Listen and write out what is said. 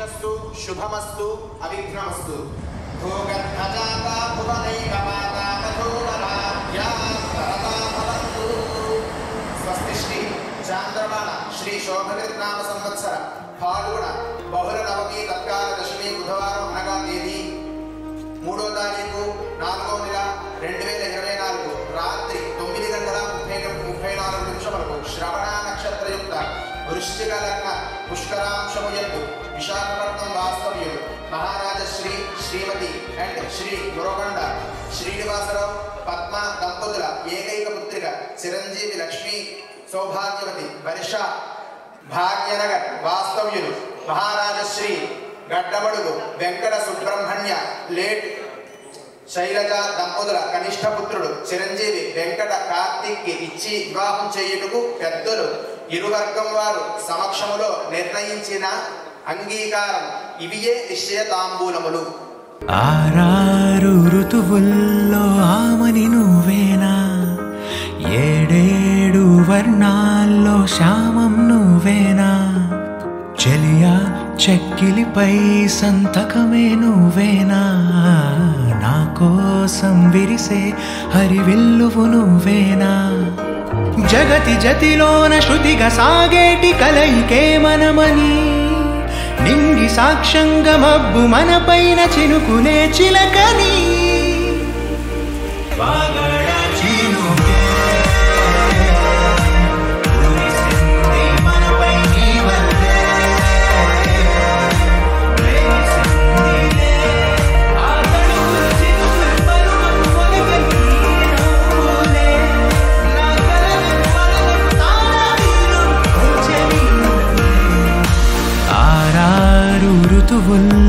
శ్రీరస్తు శుభమస్తు అవిఘ్నమస్తు. భోగధ్వజాతా భువనైకమాతా మధువరాధ్యా వరదా భవంతు. స్వస్తి శ్రీ చాంద్రమాన శ్రీ శోభకృత్నామ సంవత్సర ఫాల్గుణ బహుళ నవమి తత్కాల దశమి బుధవారం అనగా తేదీ 3వ తారీఖు 4వ నెల 2024 రాత్రి 9:34 వరకు శ్రవణ నక్షత్రయుక్త వృశ్చిక లగ్న పుష్కరాంశముయందు విశాఖపట్నం వాస్తవ్యులు మహారాజ శ్రీ శ్రీమతి అండ్ శ్రీ గురకొండ శ్రీనివాసరావు పద్మ దంపతుల ఏకైక పుత్రిక చిరంజీవి లక్ష్మీ సౌభాగ్యవతి వర్ష భాగ్యనగర్ వాస్తవ్యులు మహారాజ శ్రీ గడ్డమడుగు వెంకట సుబ్రహ్మణ్య లేట్ శైలజ దంపతుల కనిష్ట పుత్రుడు చిరంజీవి వెంకట కార్తీక్కి ఇచ్చి వివాహం చేయుటకు పెద్దలు ఇరువర్గం వారు సమక్షములో నిర్ణయించిన అంగీకారం ఇవియే నిశ్చయ తాంబూలములు. ఆరారు ఋతువుల్లో ఆమని నువ్వేనా, ఏడేడు వర్ణాల్లో శ్యామం నువ్వేనా, చెలియా చెక్కిలిపై సంతకమే నువ్వేనా, నా కోసం విరిసే హరివిల్లువు నువ్వేనా, జగతి జతిలోన శృతిగా సాగేటి కలయికే మనమని, నింగి సాక్ష్యంగా మబ్బు మనపైన చినుకునే చిలకని, ఋతువుల్లో